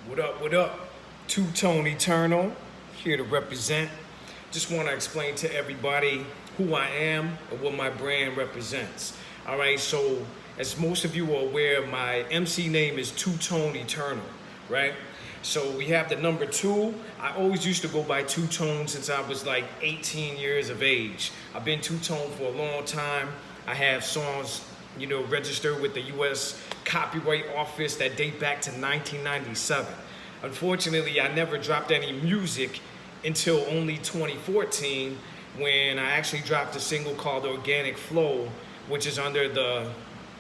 What up, what up? Two-Tone Eternal, here to represent. Just want to explain to everybody who I am and what my brand represents. All right, so as most of you are aware, my MC name is Two-Tone Eternal, right? So we have the number two. I always used to go by Two-Tone since I was like 18 years of age. I've been Two-Tone for a long time. I have songs, registered with the U.S. Copyright Office that date back to 1997. Unfortunately, I never dropped any music until only 2014 when I actually dropped a single called Organic Flow, which is under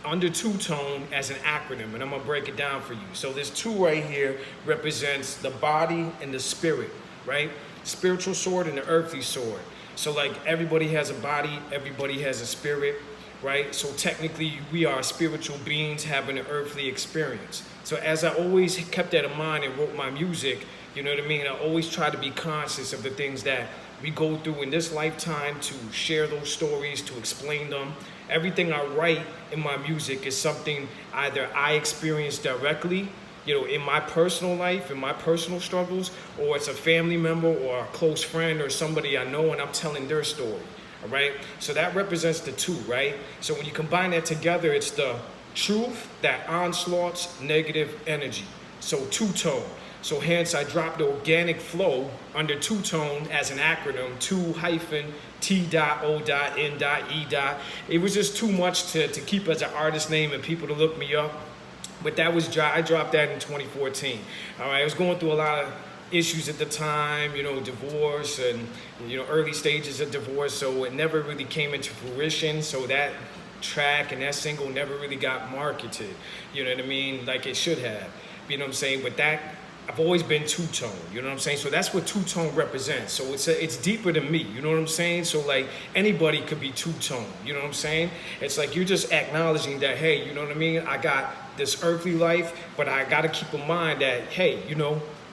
Two-Tone as an acronym, and I'm gonna break it down for you. So this two right here represents the body and the spirit, right? Spiritual sword and the earthly sword. So like everybody has a body, everybody has a spirit, right? So technically we are spiritual beings having an earthly experience. So as I always kept that in mind and wrote my music, you know what I mean? I always try to be conscious of the things that we go through in this lifetime, to share those stories, to explain them. Everything I write in my music is something either I experienced directly, in my personal life, in my personal struggles, or it's a family member or a close friend or somebody I know and I'm telling their story, all right? So that represents the two, right? So when you combine that together, it's the truth that onslaughts negative energy. So Two-Tone. So hence I dropped the Organic Flow under Two-Tone as an acronym, T.O.N.E. It was just too much to keep as an artist name and people to look me up. But I dropped that in 2014. All right, I was going through a lot of issues at the time, divorce and, early stages of divorce. So it never really came into fruition. So that track and that single never really got marketed, you know what I mean? Like it should have, you know what I'm saying? But I've always been Two-Tone, you know what I'm saying? So that's what Two-Tone represents. So it's deeper than me, you know what I'm saying? So like anybody could be Two-Tone, you know what I'm saying? It's like you're just acknowledging that, hey, you know what I mean? I got this earthly life, but I got to keep in mind that, hey,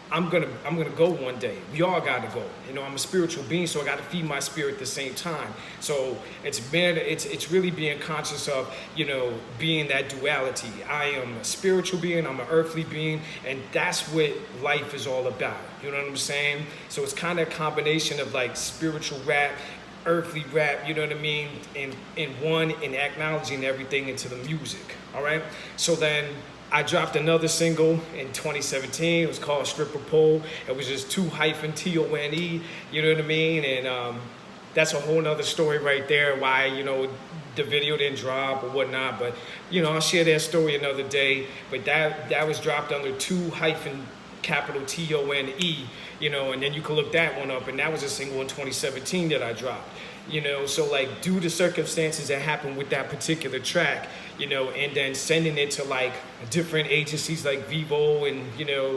I'm gonna go one day. We all gotta go. I'm a spiritual being, so I gotta feed my spirit at the same time. So it's really being conscious of, being that duality. I am a spiritual being, I'm an earthly being, and that's what life is all about. You know what I'm saying? So it's kind of a combination of like spiritual rap, earthly rap, you know what I mean, in one, and acknowledging everything into the music. All right. So then I dropped another single in 2017. It was called Stripper Pole. It was just T.O.N.E, you know what I mean? And that's a whole nother story right there, why, the video didn't drop or whatnot. But, I'll share that story another day. But that was dropped under T.O.N.E, and then you can look that one up. And that was a single in 2017 that I dropped. So like due to circumstances that happened with that particular track, and then sending it to like different agencies like Vivo and,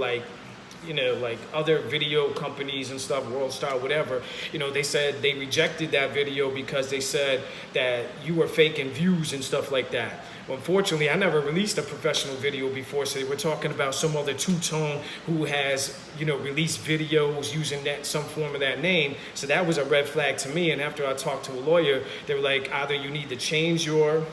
like other video companies and stuff, World Star, whatever, they said they rejected that video because they said that you were faking views and stuff like that. Well, unfortunately, I never released a professional video before, so we're talking about some other Two-Tone who has, released videos using some form of that name. So that was a red flag to me. And after I talked to a lawyer, they were like, either you need to change your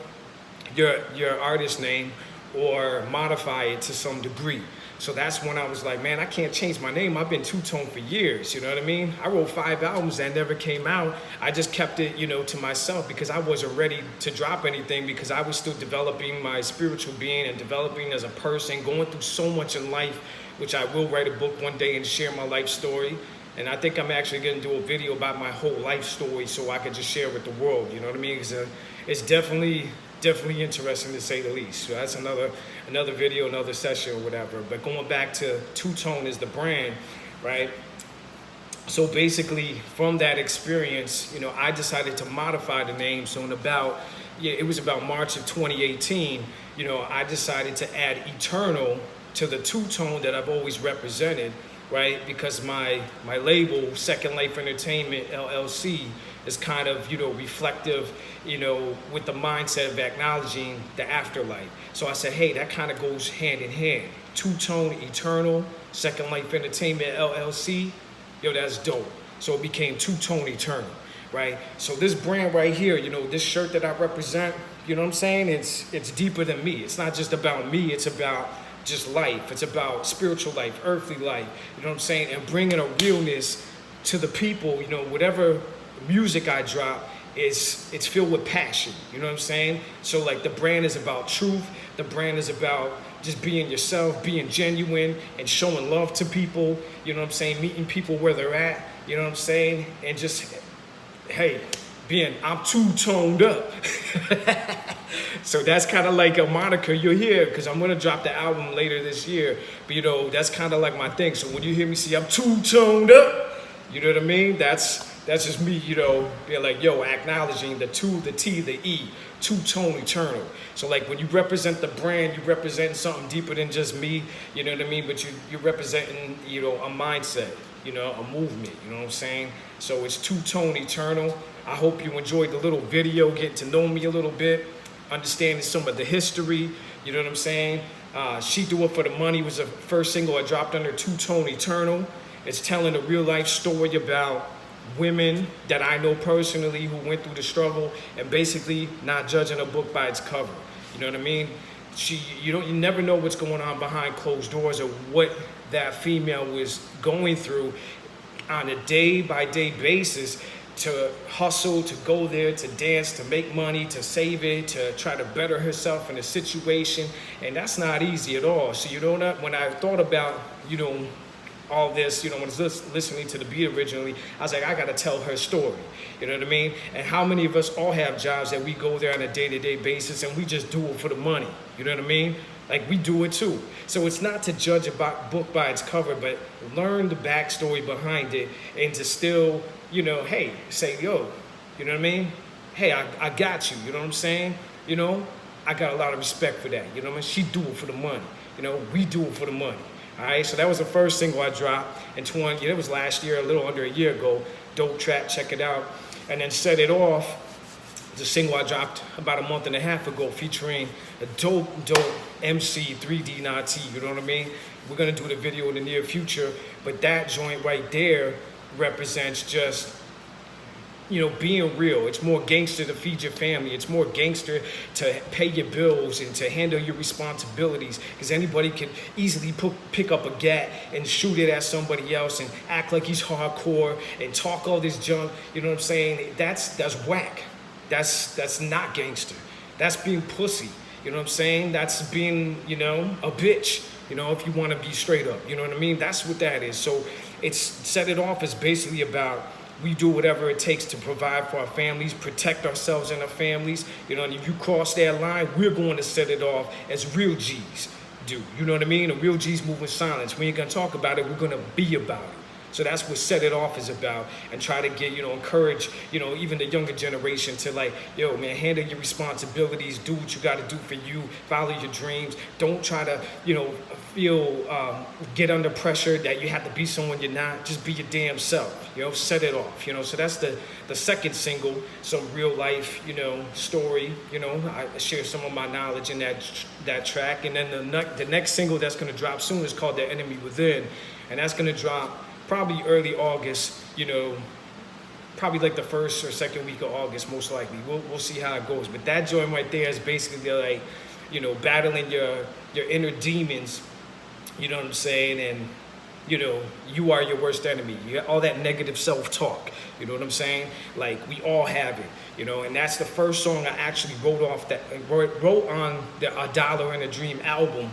artist name or modify it to some degree. So that's when I was like, man, I can't change my name. I've been Two-Tone for years, you know what I mean? I wrote 5 albums that never came out. I just kept it, to myself because I wasn't ready to drop anything because I was still developing my spiritual being and developing as a person, going through so much in life, which I will write a book one day and share my life story. And I think I'm actually going to do a video about my whole life story so I can just share with the world, you know what I mean? It's definitely interesting to say the least. So that's another video, another session or whatever. But going back to Two-Tone is the brand, right? So basically from that experience, I decided to modify the name. So it was about March of 2018, I decided to add Eternal to the Two-Tone that I've always represented, right? Because my label, Second Life Entertainment, LLC, is kind of, reflective, with the mindset of acknowledging the afterlife. So I said, hey, that kind of goes hand in hand. Two-Tone Eternal, Second Life Entertainment, LLC, that's dope. So it became Two-Tone Eternal, right? So this brand right here, this shirt that I represent, you know what I'm saying? It's deeper than me. It's not just about me. It's about just life. It's about spiritual life, earthly life, you know what I'm saying? And bringing a realness to the people, you know, whatever music I drop, it's filled with passion, you know what I'm saying? So like the brand is about truth, the brand is about just being yourself, being genuine and showing love to people, you know what I'm saying? Meeting people where they're at, you know what I'm saying? And just, hey, I'm too toned up. So that's kind of like a moniker you'll hear, because I'm going to drop the album later this year. But, you know, that's kind of like my thing. So when you hear me say I'm too toned up, you know what I mean? That's just me, you know, being like, yo, acknowledging the two, the T, the E, two-tone eternal. So like when you represent the brand, you represent something deeper than just me, you know what I mean? But you're representing, you know, a mindset, you know, a movement, you know what I'm saying? So it's two-tone eternal. I hope you enjoyed the little video, getting to know me a little bit, understanding some of the history, you know what I'm saying? She Do It For The Money was the first single I dropped under Two-Tone Eternal. It's telling a real life story about women that I know personally who went through the struggle, and basically not judging a book by its cover. You know what I mean? You never know what's going on behind closed doors, or what that female was going through on a day-by-day basis to hustle, to go there, to dance, to make money, to save it, to try to better herself in a situation. And that's not easy at all. So, you know, when I thought about, you know, all this, you know, when I was listening to the beat originally, I was like, I gotta tell her story, you know what I mean? And how many of us all have jobs that we go there on a day-to-day basis and we just do it for the money, you know what I mean? Like, we do it too. So it's not to judge a book by its cover, but learn the backstory behind it, and to still, you know, hey, say, yo, you know what I mean? Hey, I got you, you know what I'm saying? You know, I got a lot of respect for that, you know what I mean? She do it for the money, you know, we do it for the money. All right, so that was the first single I dropped in it was last year, a little under a year ago. Dope track, check it out. And then Set It Off, the single I dropped about a month and a half ago, featuring a dope MC, 3D Nati, you know what I mean? We're gonna do the video in the near future, but that joint right there represents just, you know, being real. It's more gangster to feed your family. It's more gangster to pay your bills and to handle your responsibilities, because anybody can easily pick up a gat and shoot it at somebody else and act like he's hardcore and talk all this junk. You know what I'm saying? That's whack. That's not gangster. That's being pussy. You know what I'm saying? That's being, you know, a bitch. You know, if you want to be straight up. You know what I mean? That's what that is. So it's Set It Off is basically about, we do whatever it takes to provide for our families, protect ourselves and our families. You know, and if you cross that line, we're going to set it off as real G's do. You know what I mean? A real G's move in silence. We ain't going to talk about it. We're going to be about it. So that's what Set It Off is about, and try to get, you know, encourage, you know, even the younger generation to, like, yo, man, handle your responsibilities, do what you got to do for you, follow your dreams. Don't try to, you know, get under pressure that you have to be someone you're not. Just be your damn self, you know, set it off, you know. So that's the second single, some real life, you know, story, you know. I share some of my knowledge in that track. And then the next single that's going to drop soon is called The Enemy Within, and that's going to drop probably early August, you know, probably like the first or second week of August, most likely. We'll see how it goes. But that joint right there is basically like, you know, battling your inner demons, you know what I'm saying? And, you know, you are your worst enemy. You got all that negative self-talk, you know what I'm saying? Like, we all have it, you know, and that's the first song I actually wrote on the A Dollar and a Dream album,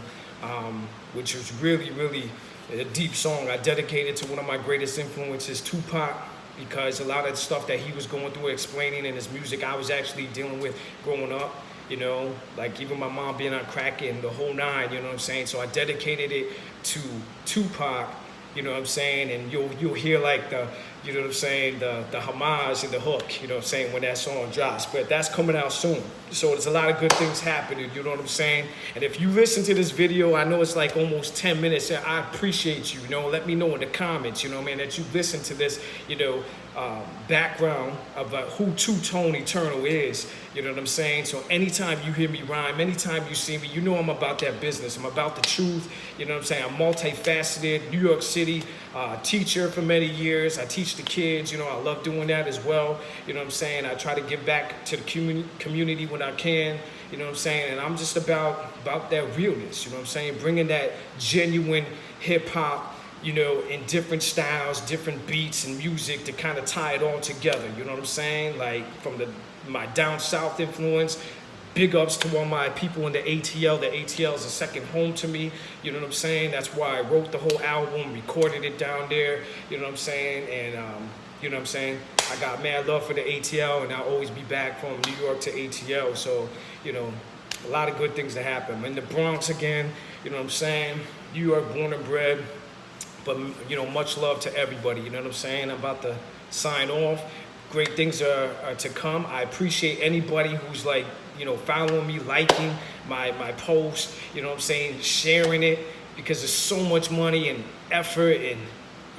which was really, really a deep song. I dedicated to one of my greatest influences, Tupac, because a lot of the stuff that he was going through explaining in his music, I was actually dealing with growing up, you know, like even my mom being on crack and the whole nine, you know what I'm saying? So I dedicated it to Tupac, you know what I'm saying? And you'll hear like the, you know what I'm saying, the homage and the hook, you know what I'm saying, when that song drops. But that's coming out soon. So there's a lot of good things happening, you know what I'm saying? And if you listen to this video, I know it's like almost 10 minutes, and I appreciate you, you know, let me know in the comments, you know, man, that you listen to this, you know, background of who Two-Tone Eternal is, you know what I'm saying? So anytime you hear me rhyme, anytime you see me, you know I'm about that business. I'm about the truth, you know what I'm saying? I'm multifaceted, New York City teacher for many years. I teach the kids, you know, I love doing that as well, you know what I'm saying? I try to give back to the community when I can, You know what I'm saying? And I'm just about that realness, you know what I'm saying? Bringing that genuine hip hop, you know, in different styles, different beats and music to kind of tie it all together, you know what I'm saying? Like from my down south influence, big ups to all my people in the ATL. The ATL is a second home to me. You know what I'm saying? That's why I wrote the whole album, recorded it down there. You know what I'm saying? And you know what I'm saying? I got mad love for the ATL, and I'll always be back from New York to ATL. So, you know, a lot of good things that happen. I'm in the Bronx again. You know what I'm saying? New York, born and bred. But, you know, much love to everybody. You know what I'm saying? I'm about to sign off. Great things are to come. I appreciate anybody who's like, you know, following me, liking my post, you know what I'm saying, sharing it, because there's so much money and effort, and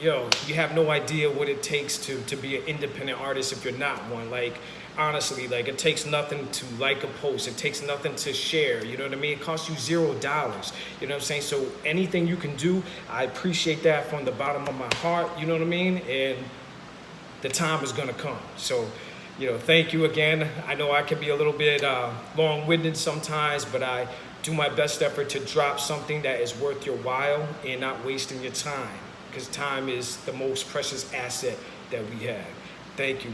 yo, you have no idea what it takes to be an independent artist if you're not one. Like, honestly, like, it takes nothing to like a post. It takes nothing to share, you know what I mean? It costs you $0, you know what I'm saying? So anything you can do, I appreciate that from the bottom of my heart, you know what I mean? And the time is gonna come. So, you know, thank you again. I know I can be a little bit long-winded sometimes, but I do my best effort to drop something that is worth your while and not wasting your time, because time is the most precious asset that we have. Thank you.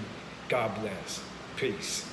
God bless. Peace.